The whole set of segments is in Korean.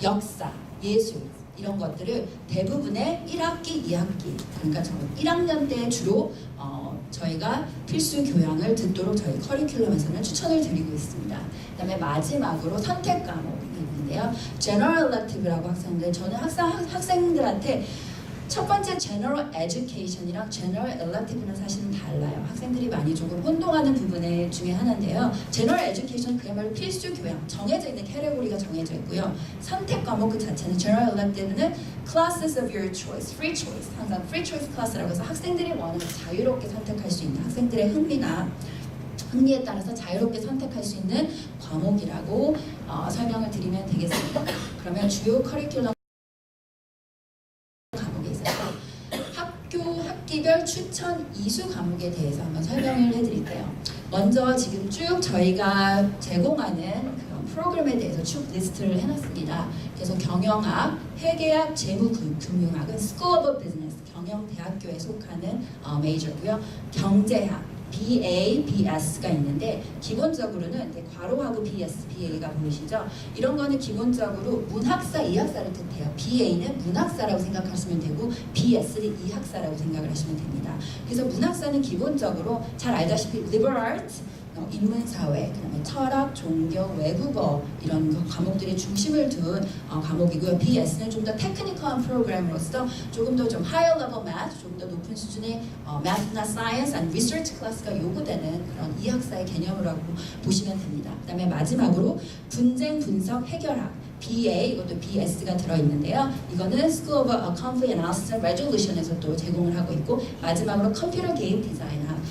역사, 예술 이런 것들을 대부분의 1학기, 2학기 그러니까 1학년 때 주로 저희가 필수 교양을 듣도록 저희 커리큘럼에서는 추천을 드리고 있습니다. 그 다음에 마지막으로 선택 과목이 있는데요. General Elective라고 저는 항상 학생들한테 첫 번째 General Education이랑 General Elective는 사실은 달라요. 학생들이 많이 조금 혼동하는 부분 중에 하나인데요. General Education 그야말로 필수 교양, 정해져 있는 캐테고리가 정해져 있고요. 선택 과목 그 자체는 General Elective는 Classes of your choice, free choice, 항상 free choice class라고 해서 학생들이 원하는 자유롭게 선택할 수 있는 학생들의 흥미에 따라서 자유롭게 선택할 수 있는 과목이라고 설명을 드리면 되겠습니다. 그러면 주요 커리큘럼 학기별 추천 이수 과목에 대해서 한번 설명을 해드릴게요. 먼저 지금 쭉 저희가 제공하는 그런 프로그램에 대해서 쭉 리스트를 해놨습니다. 그래서 경영학, 회계학, 재무금융학은 School of Business, 경영대학교에 속하는 메이저고요. 경제학, BA, BS가 있는데 기본적으로는 괄호하고 BS, BA가 보이시죠? 이런 거는 기본적으로 문학사, 이학사를 뜻해요. BA는 문학사라고 생각하시면 되고 BS는 이학사라고 생각을 하시면 됩니다. 그래서 문학사는 기본적으로 잘 알다시피 liberal arts, 인문사회, 그다음에 철학, 종교, 외국어 이런 과목들의 중심을 둔 과목이고요. BS는 좀 더 테크니컬한 프로그램으로서 조금 더 좀 higher level math, 조금 더 높은 수준의 math나 science and research 클래스가 요구되는 그런 이학사의 개념이라고 보시면 됩니다. 그다음에 마지막으로 분쟁, 분석, 해결학 BA, 이것도 BS가 들어있는데요. 이거는 School of Conflict Analysis and Resolution에서 또 제공을 하고 있고 마지막으로 컴퓨터 게임 디자인학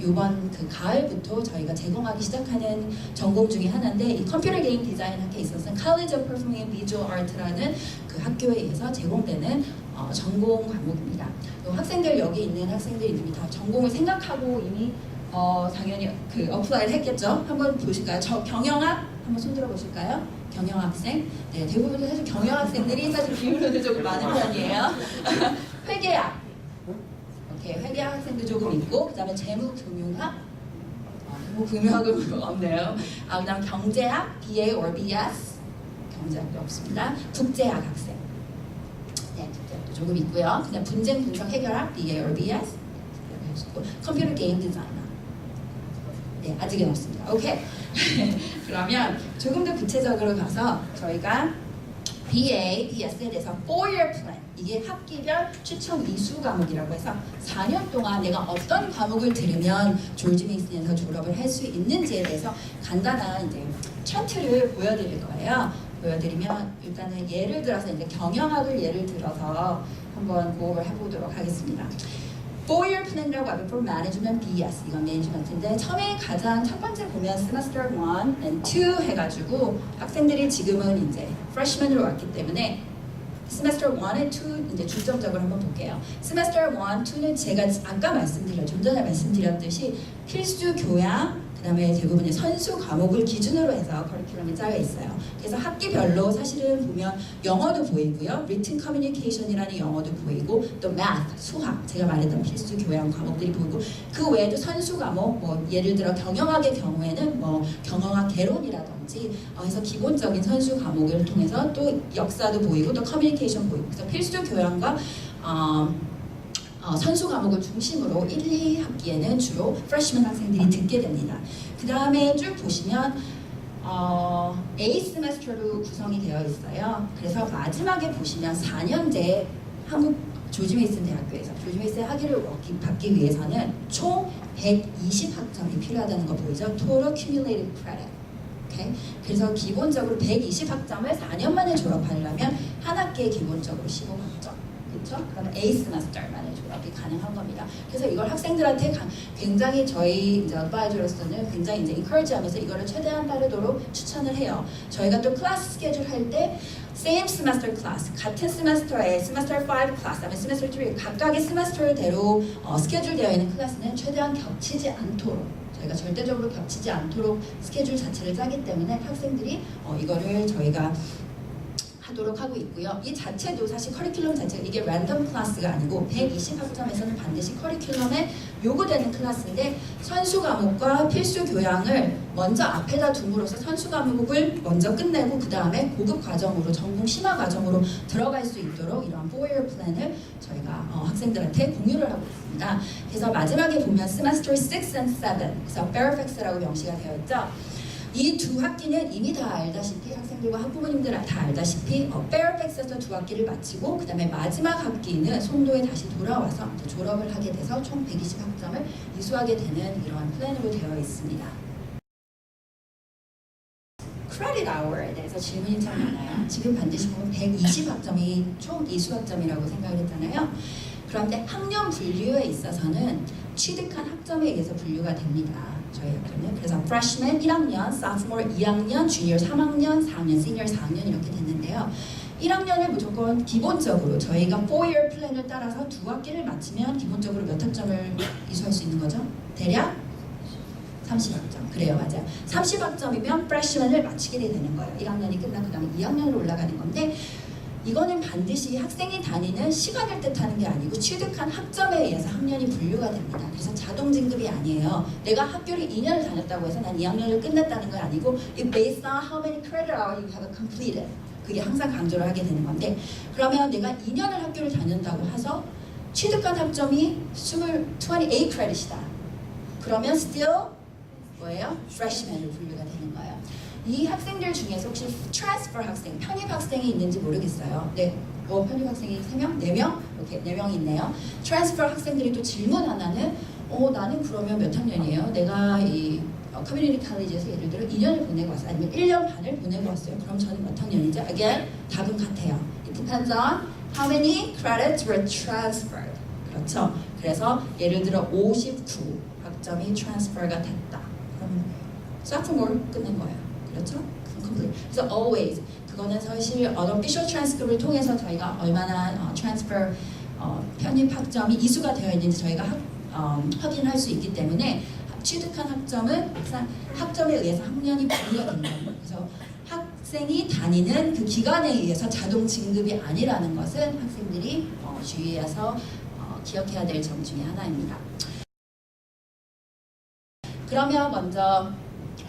이번 그 가을부터 저희가 제공하기 시작하는 전공 중에 하나인데 이 컴퓨터 게임 디자인 학교에 있어서는 College of Performing and Visual Art라는 그 학교에 의해서 제공되는 전공 과목입니다. 학생들 여기 있는 학생들이 다 전공을 생각하고 이미 당연히 그 어플라이를 했겠죠. 한번 보실까요? 저 경영학 한번 손들어 보실까요? 경영학생. 네, 대부분 사실 경영학생들이 사실 비율은 조금 많은 편이에요. 회계학. 오케이, 회계학 학생도 조금 있고, 그 다음에 재무금융학. 재무금융학은 없네요. 그 다음 경제학, BA or BS. 경제학도 없습니다. 국제학 학생. 네, 국제학도 조금 있고요. 그다음 분쟁 분석 해결학, BA or BS. 컴퓨터 게임 디자이너. 네, 아직은 없습니다. 오케이. 그러면 조금 더 구체적으로 가서 저희가 BA, BS에 대해서 4-year plan, 이게 학기별 추천 이수 과목이라고 해서 4년 동안 내가 어떤 과목을 들으면 조지 메이슨에서 졸업을 할 수 있는지에 대해서 간단한 이제 차트를 보여드릴 거예요. 보여드리면 일단은 예를 들어서 이제 경영학을 예를 들어서 한번 고업을 해보도록 하겠습니다. 4-year plan이라고 하면 for management BS 이건 매니지먼트인데 처음에 가장 첫 번째 보면 semester 1 and 2 해가지고 학생들이 지금은 이제 freshman으로 왔기 때문에 semester 1 and 2 이제 중점적으로 한번 볼게요. semester 1, 2는 제가 아까 좀 전에 말씀드렸듯이 필수 교양 그 다음에 대부분의 선수 과목을 기준으로 해서 커리큘럼이 짜여 있어요. 그래서 학기별로 사실은 보면 영어도 보이고요. written communication이라는 영어도 보이고 또 math, 수학, 제가 말했던 필수 교양 과목들이 보이고 그 외에도 선수 과목, 뭐 예를 들어 경영학의 경우에는 뭐 경영학 개론이라든지 해서 기본적인 선수 과목을 통해서 또 역사도 보이고 또 커뮤니케이션 보이고 그래서 필수 교양과 선수 과목을 중심으로 1, 2학기에는 주로 프레시먼 학생들이 듣게 됩니다. 그 다음에 쭉 보시면 A 세메스터로 구성이 되어 있어요. 그래서 마지막에 보시면 4년제 한국 조지 메이슨 대학교에서 조지 메이슨 학위를 받기 위해서는 총 120학점이 필요하다는 거 보이죠? Total Cumulative Credit. Okay? 그래서 기본적으로 120학점을 4년 만에 졸업하려면 한 학기에 기본적으로 15학점. 그렇죠? 그럼 A 세메스터만에 졸업이 가능한 겁니다. 그래서 이걸 학생들한테 굉장히 저희 이제 어드바이저로서는 굉장히 이제 encourage하면서 이거를 최대한 따르도록 추천을 해요. 저희가 또 클래스 스케줄 할 때 same semester class, 같은 세메스터에 semester 5 class, 그다음에 semester 3 각각의 세메스터대로 스케줄되어 있는 클래스는 최대한 겹치지 않도록 저희가 절대적으로 겹치지 않도록 스케줄 자체를 짜기 때문에 학생들이 이거를 저희가 하도록 하고 있고요. 이 자체도 사실 커리큘럼 자체가 이게 랜덤 클래스가 아니고 120학점에서는 반드시 커리큘럼에 요구되는 클래스인데 선수 과목과 필수 교양을 먼저 앞에다 둠으로써 선수 과목을 먼저 끝내고 그 다음에 고급 과정으로 전공 심화 과정으로 들어갈 수 있도록 이러한 4-year 플랜을 저희가 학생들한테 공유를 하고 있습니다. 그래서 마지막에 보면 semester 6 and 7 그래서 Fairfax라고 명시가 되어 있죠. 이 두 학기는 이미 다 알다시피 학생들과 학부모님들 다 알다시피 페어팩스에서 두 학기를 마치고 그 다음에 마지막 학기는 송도에 다시 돌아와서 졸업을 하게 돼서 총 120학점을 이수하게 되는 이러한 플랜으로 되어 있습니다. 크레딧 아워에 대해서 질문이 참 많아요. 지금 반드시 보면 120학점이 총 이수학점이라고 생각을 했잖아요. 그런데 학년 분류에 있어서는 취득한 학점에 의해서 분류가 됩니다. 저희 학교는. 그래서 freshman 1학년, sophomore 2학년, junior 3학년, 4학년, senior 4학년 이렇게 됐는데요. 1학년을 무조건 기본적으로 저희가 4-year 플랜을 따라서 두 학기를 마치면 기본적으로 몇 학점을 이수할 수 있는 거죠? 대략 30학점. 그래요, 맞아요. 30학점이면 freshman을 마치게 되는 거예요. 1학년이 끝나고 그 다음에 2학년으로 올라가는 건데 이거는 반드시 학생이 다니는 시간을 뜻하는 게 아니고 취득한 학점에 의해서 학년이 분류가 됩니다. 그래서 자동 진급이 아니에요. 내가 학교를 2년을 다녔다고 해서 난 2학년을 끝냈다는 건 아니고 it based on how many credit hours you have completed. 그게 항상 강조를 하게 되는 건데 그러면 내가 2년을 학교를 다닌다고 해서 취득한 학점이 28 credit이다. 그러면 still 뭐예요? freshman으로 분류가 되는 거예요. 이 학생들 중에서 혹시 트랜스퍼 학생, 편입 학생이 있는지 모르겠어요. 네, 편입 학생이 3명? 4명? 이렇게 4명이 있네요. 트랜스퍼 학생들이 또 질문 하나는 나는 그러면 몇 학년이에요? 내가 이 커뮤니티 칼리지에서 예를 들어 2년을 보내고 왔어요. 아니면 1년 반을 보내고 왔어요. 그럼 저는 몇 학년이죠? Again, 답은 같아요. It depends on how many credits were transferred. 그렇죠. 그래서 예를 들어 59학점이 transfer가 됐다. 그러면 sophomore 끝낸 거예요. 그렇죠? 그래서 always 그거는 사실 unofficial transcript을 통해서 저희가 얼마나 transfer 편입 학점이 이수가 되어 있는지 저희가 확인할 수 있기 때문에 취득한 학점은 항상 학점에 의해서 학년이 분류가 된다. 그래서 학생이 다니는 그 기간에 의해서 자동 진급이 아니라는 것은 학생들이 주의해서 기억해야 될 점 중에 하나입니다. 그러면 먼저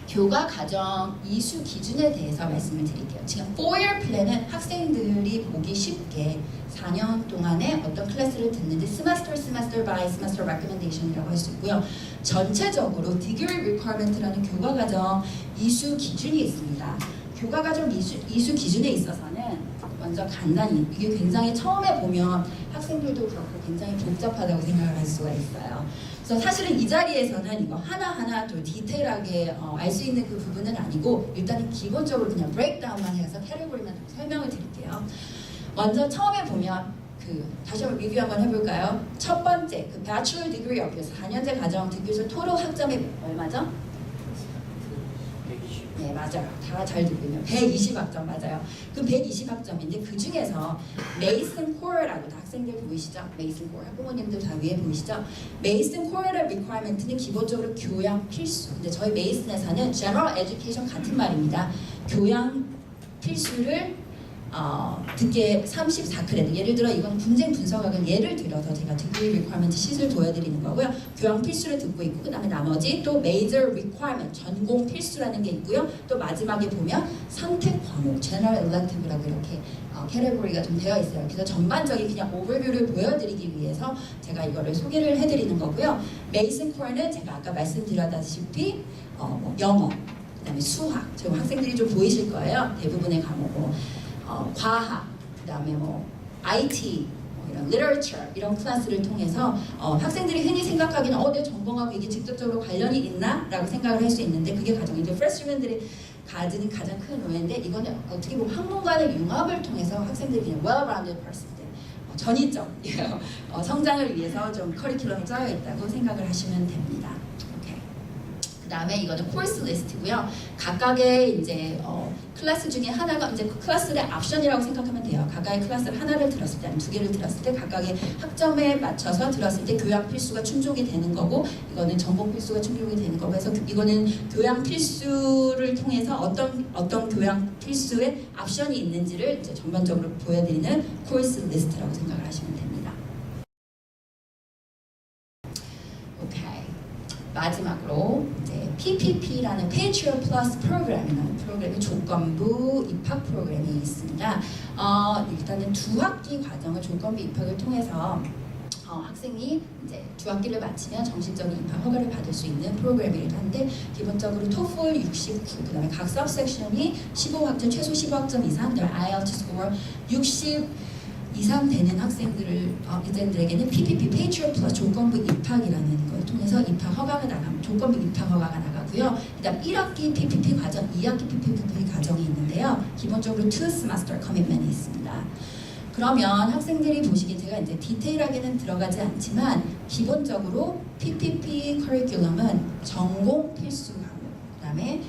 교과 과정 이수 기준에 대해서 말씀을 드릴게요. 지금 4-year 플랜은 학생들이 보기 쉽게 4년 동안에 어떤 클래스를 듣는지 semester by semester recommendation이라고 할 수 있고요. 전체적으로 degree requirement라는 교과 과정 이수 기준이 있습니다. 교과 과정 이수 기준에 있어서는 먼저 간단히 이게 굉장히 처음에 보면 학생들도 그렇고 굉장히 복잡하다고 생각을 할 수가 있어요. 그래서 사실은 이 자리에서는 이거 하나하나 또 디테일하게 알 수 있는 그 부분은 아니고 일단은 기본적으로 그냥 브레이크다운만 해서 캐리고리만 설명을 드릴게요. 먼저 처음에 보면 다시 한번 리뷰 한번 해볼까요? 첫 번째 그 Bachelor Degree 업에서 4년제 과정 듣기에서 토로 학점이 얼마죠? 네, 맞아요. 다 잘 듣고 있네요. 120학점 맞아요. 그 120학점인데 그 중에서 메이슨 코어라고 다 학생들 보이시죠? 메이슨 코어 학부모님들 다 위에 보이시죠? 메이슨 코어의 리퀘어먼트는 기본적으로 교양 필수. 근데 저희 메이슨에서는 General Education 같은 말입니다. 교양 필수를 듣기에 34크레딧. 예를 들어 이건 분쟁 분석학을 예를 들어서 제가 degree requirement 시트를 보여드리는 거고요. 교양 필수를 듣고 있고 그 다음에 나머지 또 major requirement 전공 필수라는 게 있고요. 또 마지막에 보면 선택 과목 general elective라고 이렇게 캐테고리가 좀 되어 있어요. 그래서 전반적인 그냥 오버뷰를 보여드리기 위해서 제가 이거를 소개를 해드리는 거고요. 메이슨 코어는 제가 아까 말씀드렸다시피 영어, 그 다음에 수학, 지금 학생들이 좀 보이실 거예요. 대부분의 과목. 과학, 그 다음에 IT, 이런 literature 이런 클래스를 통해서 학생들이 흔히 생각하기는 내 전공하고 이게 직접적으로 관련이 있나? 라고 생각을 할 수 있는데 그게 이제 freshman들이 가지는 가장 큰 오해인데 이거는 어떻게 보면 학문간의 융합을 통해서 학생들이 그냥 well-rounded person들 전이적 성장을 위해서 좀 커리큘럼이 짜여 있다고 생각을 하시면 됩니다. 오케이. 그 다음에 이거는 코र्스 리스트고요. 각각의 이제 클래스 중에 하나가 이제 그 클래스의 옵션이라고 생각하면 돼요. 각각의 클래스를 하나를 들었을 때, 아니면 두 개를 들었을 때 각각의 학점에 맞춰서 들었을 때 교양 필수가 충족이 되는 거고, 이거는 전공 필수가 충족이 되는 거고 해서 이거는 교양 필수를 통해서 어떤 교양 필수에 옵션이 있는지를 이제 전반적으로 보여드리는 코र्스 리스트라고 생각을 하시면 됩니다. 마지막으로 이제 PPP라는 Patriot Plus 프로그램이라는 프로그램이 조건부 입학 프로그램이 있습니다. 일단은 두 학기 과정을 조건부 입학을 통해서 학생이 이제 두 학기를 마치면 정식적인 입학 허가를 받을 수 있는 프로그램이긴 한데, 기본적으로 TOEFL 69, 그다음에 각 서브섹션이 15학점, 최소 15학점 이상, 그다음에 IELTS 스코어 60 이상 되는 학생들에게는 PPP Patriot Plus 조건부 입학이라는 걸 통해서 입학 허가가 조건부 입학 허가가 나가고요. 그다음 1학기 PPP 과정, 2학기 PPP 과정이 있는데요. 기본적으로 2 semester commitment이 있습니다. 그러면 학생들이 보시기에 제가 이제 디테일하게는 들어가지 않지만, 기본적으로 PPP 커리큘럼은 전공 필수 과목, 그다음에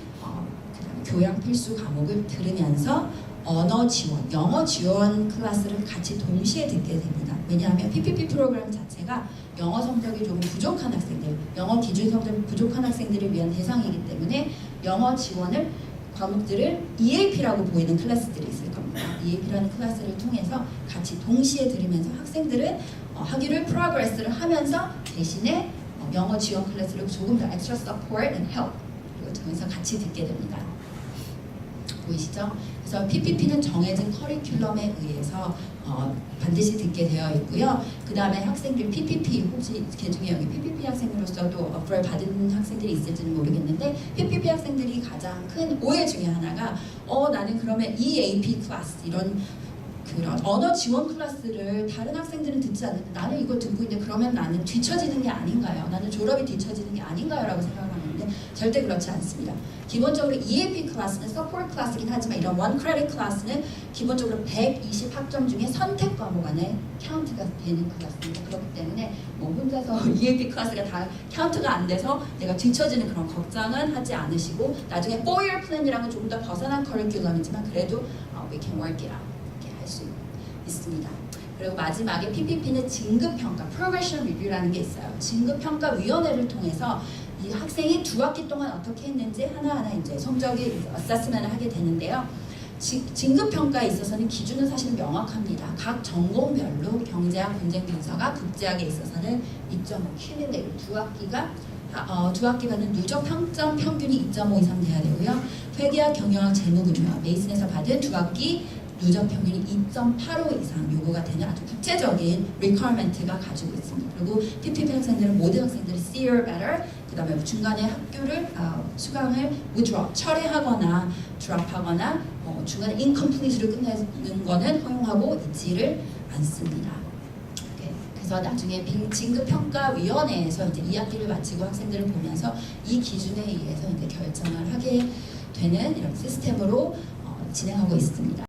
교양 필수 과목을 들으면서 언어 지원, 영어 지원 클래스를 같이 동시에 듣게 됩니다. 왜냐하면 PPP 프로그램 자체가 영어 성적이 조금 부족한 학생들, 영어 기준 성적이 부족한 학생들을 위한 대상이기 때문에 영어 지원을 과목들을 EAP라고 보이는 클래스들이 있을 겁니다. EAP라는 클래스를 통해서 같이 동시에 들으면서 학생들은 학위를 프로그레스를 하면서 대신에 영어 지원 클래스를 조금 더 extra support and help 그리고 통해서 같이 듣게 됩니다. 보이시죠? 그래서 PPP는 정해진 커리큘럼에 의해서 반드시 듣게 되어 있고요. 그 다음에 학생들 PPP, 혹시 개중에 여기 PPP 학생으로서도 어플을 받은 학생들이 있을지는 모르겠는데, PPP 학생들이 가장 큰 오해 중에 하나가 나는 그러면 EAP 클래스, 이런 그런 언어 지원 클래스를 다른 학생들은 듣지 않는데 나는 이거 듣고 있는데 그러면 나는 뒤처지는 게 아닌가요? 나는 졸업이 뒤처지는 게 아닌가요? 라고 생각을 하는데 절대 그렇지 않습니다. 기본적으로 EAP 클래스는 서포트 클래스이긴 하지만 이런 원 크레딧 클래스는 기본적으로 120학점 중에 선택 과목 안에 카운트가 되는 클래스입니다. 그렇기 때문에 뭐 혼자서 EAP 클래스가 다 카운트가 안 돼서 내가 뒤처지는 그런 걱정은 하지 않으시고, 나중에 4-year plan이랑은 조금 더 벗어난 커리큘럼이지만 그래도 we can work it out 할 수 있습니다. 그리고 마지막에 PPP는 진급평가, Progression Review라는 게 있어요. 진급평가위원회를 통해서 이 학생이 두 학기 동안 어떻게 했는지 하나하나 이제 성적이 어세스먼을 하게 되는데요. 진급평가에 있어서는 기준은 사실 명확합니다. 각 전공별로 경제학, 분쟁분석학, 국제학에 있어서는 2.5 큐뮬레이티브 두 학기 받는 누적 평점 평균이 2.5 이상 돼야 되고요. 회계학, 경영학, 재무금융학, 메이슨에서 받은 두 학기 누적 평균이 2.85 이상 요구가 되는 아주 구체적인 requirement가 가지고 있습니다. 그리고 PPP 학생들은 모든 학생들이 C or better, 그 다음에 중간에 학교를 수강을 withdraw, 철회하거나 드롭하거나 중간에 incomplete를 끝내는 거는 허용하고 있지를 않습니다. 그래서 나중에 진급평가위원회에서 이제 2학기를 마치고 학생들을 보면서 이 기준에 의해서 이제 결정을 하게 되는 이런 시스템으로 진행하고 있습니다.